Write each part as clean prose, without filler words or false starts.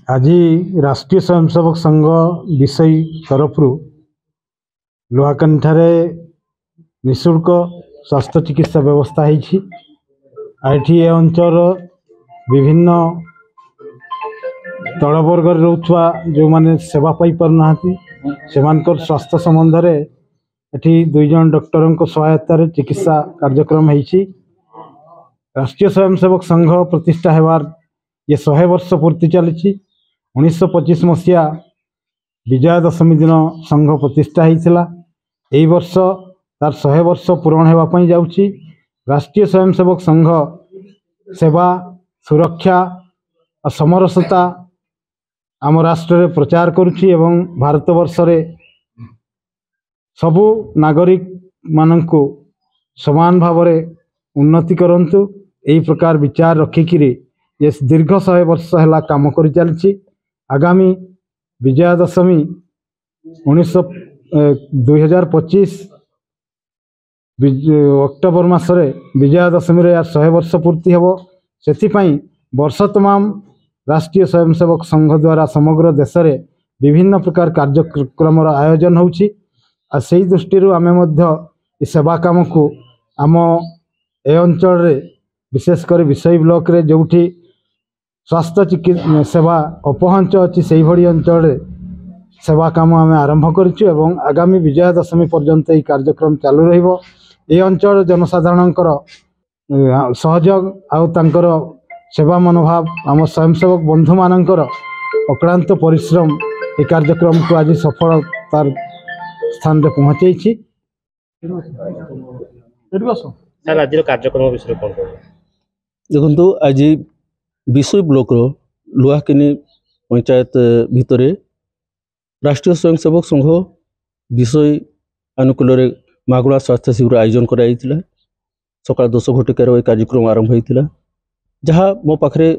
आज राष्ट्रीय स्वयंसेवक संघ विषय तरफ लुहाकानी ठारे निःशुल्क स्वास्थ्य चिकित्सा व्यवस्था होती। अंचल विभिन्न तलवर्ग रोचुआ जो माने सेवा पाई पारना से स्वास्थ्य संबंध में एटी 2 जन डॉक्टर सहायतार चिकित्सा कार्यक्रम होती। राष्ट्रीय स्वयंसेवक संघ प्रतिष्ठा होवार ये 100 वर्ष पूर्ति चली। 1925 मसीहा विजया दशमी दिन संघ प्रतिष्ठा होता। यही वर्ष तार 100 वर्ष पूरण होगापाई जाऊँगी। राष्ट्रीय स्वयंसेवक संघ सेवा सुरक्षा और समरसता आम राष्ट्र में प्रचार करुच्ची एवं भारत वर्ष रे सबु नागरिक मानंकु समान भाव में उन्नति करंतु यही प्रकार विचार रखिकी ये दीर्घ 100 वर्ष है काम कर चली। आगामी विजया दशमी 2025 अक्टोबर मासरे विजया दशमी रे 100 वर्ष पूर्ति हेबो। सेथिपाई वर्ष तमाम राष्ट्रीय स्वयंसेवक संघ द्वारा समग्र देश में विभिन्न प्रकार कार्यक्रम आयोजन होउछि। आ सेही दृष्टि आमे मध्य सेवा काम को आम ए अंचल रे विशेषकर विषय ब्लॉक रे जोठी स्वास्थ्य चिकित्सा सेवा अपहंच अच्छी से भली अंचल सेवा काम आम आरंभ करूँ। आगामी विजया दशमी पर्यंत यह कार्यक्रम चालू रहिबो। ये अंचल जनसाधारण सहयोग आउर सेवा मनोभाव आम स्वयंसेवक बंधु मानकर अक्लांत परिश्रम ये कार्यक्रम को आज सफलतार स्थान रे पहुँचे। देखो आज विषय ब्लॉक लुहाकिनी पंचायत भितर राष्ट्रीय स्वयंसेवक संघ विषय अनुकूल मागणा स्वास्थ्य शिविर आयोजन कराई सकाल 10 घटिकार यह कार्यक्रम आरंभ होता। जहाँ मो पाखे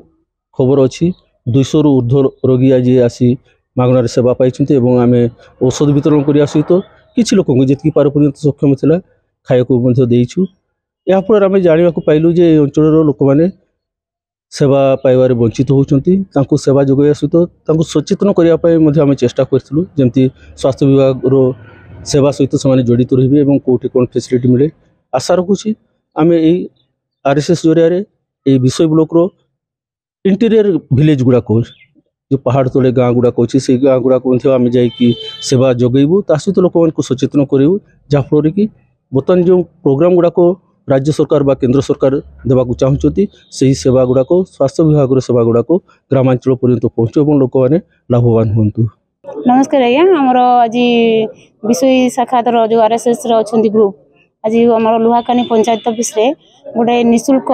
खबर अच्छी 200 रु ऊर्ध्व रोगी आज आसी मागणार सेवा पाई आम औषध वितरण करने सहित किसी लोक जी पार पर्यंत सक्षम था खाया देचु। याफल आम जाना पाइलु जे अंचल लोक मैंने सेवा पाइबार वंचित होती सेवा जोगाइवा सहित सचेतन करने आम चेष्टा करूँ जमी स्वास्थ्य विभाग सेवा सहित से जड़ित रही और कौटी कौन फैसिलिटी मिले आशा रखुची। आम यही RSS जरिया विषय ब्लॉक इंटीरियर विलेज गुड़ाक जो पहाड़ तले गाँ गुड़ाक अच्छी से गाँ गुड़ाक आम जा सेवा जोगेबू ता सहित लोक मानक सचेतन करूँ जहाँफल कि बर्तमान जो प्रोग्राम गुड़ाक राज्य सरकार बा केंद्र सरकार देवाक चाहते से सेवा गुड़ाक स्वास्थ्य विभाग सेवा गुड़ाक ग्रामांचल पर्यंत पहुँचू और लोक मैंने लाभवान हूँ। नमस्कार आज्ञा आमर आज विषय शाखा जो RSS अच्छा ग्रुप आज आम लुहाकानी पंचायत ऑफिस रे गोटे निःशुल्क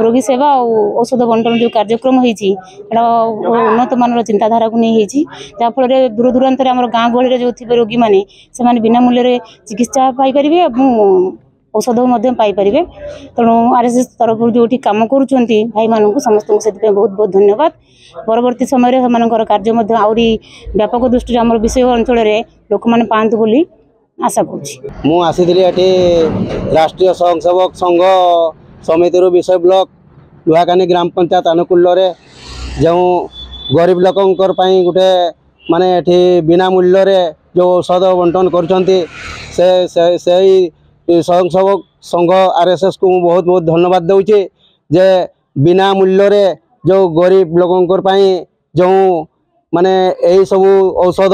रोगी सेवा और औषध बंटन जो कार्यक्रम होती उन्नत मान चिंताधारा को नहीं जहाँफल दूर दूरांत आम गाँ गहली जो थे रोगी मैंने से बिना मूल्य चिकित्सा पाइपर और औषध पाइपर। तेणु RSS तरफ जो कम करुँच भाई मानक समस्त से बहुत बहुत धन्यवाद। परवर्ती समय कार्य आहरी व्यापक दृष्टि आम विषय अंचल लोक मैंने पातु बोली आशा करूँ। राष्ट्रीय स्वयंसेवक संघ समिति विषय ब्लॉक लुहाकानी ग्राम पंचायत अनुकूल जो गरीब लोकों गोटे माने बिना मूल्य जो औषध बंटन कर स्वयंसेवक संघ RSS को बहुत बहुत धन्यवाद दूचे जे बिना मूल्य जो गरीब लोकों जो माने यही सब औषध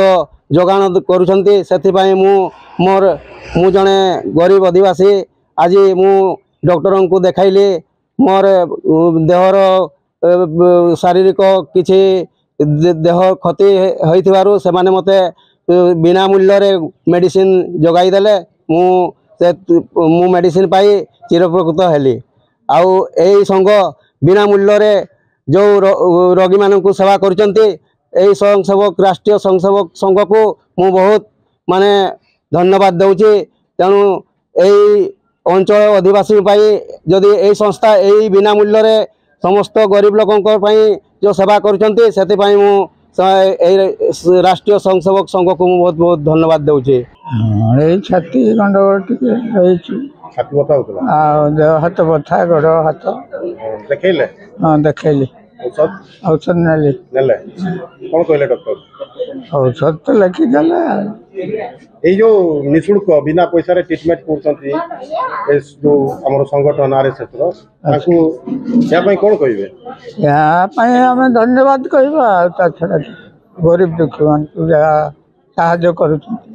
जोगान करुछंती से मु जने गरीब आदिवासी आज मु डॉक्टर को देखाइली मोर देहर शारीरिक किसी देह क्षति होइथिबारु से माने मते बिना मूल्य मेडिसिन जोगाई देले मु मेडिसिन पाई चिरप्रकृत हेली। आउ यही संघ बिना मूल्य जो रोगी मानक सेवा करचंती स्वयंसेवक राष्ट्रीय स्वयंसेवक संघ को मु बहुत माने धन्यवाद दूची। तेणु यही अंचल आदिवासी जदि यही संस्था यही बिना मूल्य समस्त गरीब लोकों जो सेवा करचंती सेतिपाई मु राष्ट्रीय स्वयंसेवक संघ को बहुत बहुत धन्यवाद दूची। छाती गंडगोल देह हाथ बथा गोड़ हाथ देखले हाँ देखली। ଔଷଧ ଔଷଧ ନେଲି ନେଲେ କ'ଣ କହିଲେ ଡକ୍ଟର? ଔଷଧ ତ ଲେଖିଦେଲେ ଏଇ ଯୋଉ ନିଃଶୁଳ୍କ ବିନା ପଇସାରେ ଟ୍ରିଟମେଣ୍ଟ କରୁଛନ୍ତି ଏ ଯୋଉ ଆମର ସଂଗଠନ RSSର ତାଙ୍କୁ ଏହା ପାଇଁ କ'ଣ କହିବେ? ଏହା ପାଇଁ ଆମେ ଧନ୍ୟବାଦ କହିବା ଆଉ ତା ଛଡ଼ା ଗରିବ ଦୁଃଖୀମାନଙ୍କୁ ଯାହା ସାହାଯ୍ୟ କରୁଛନ୍ତି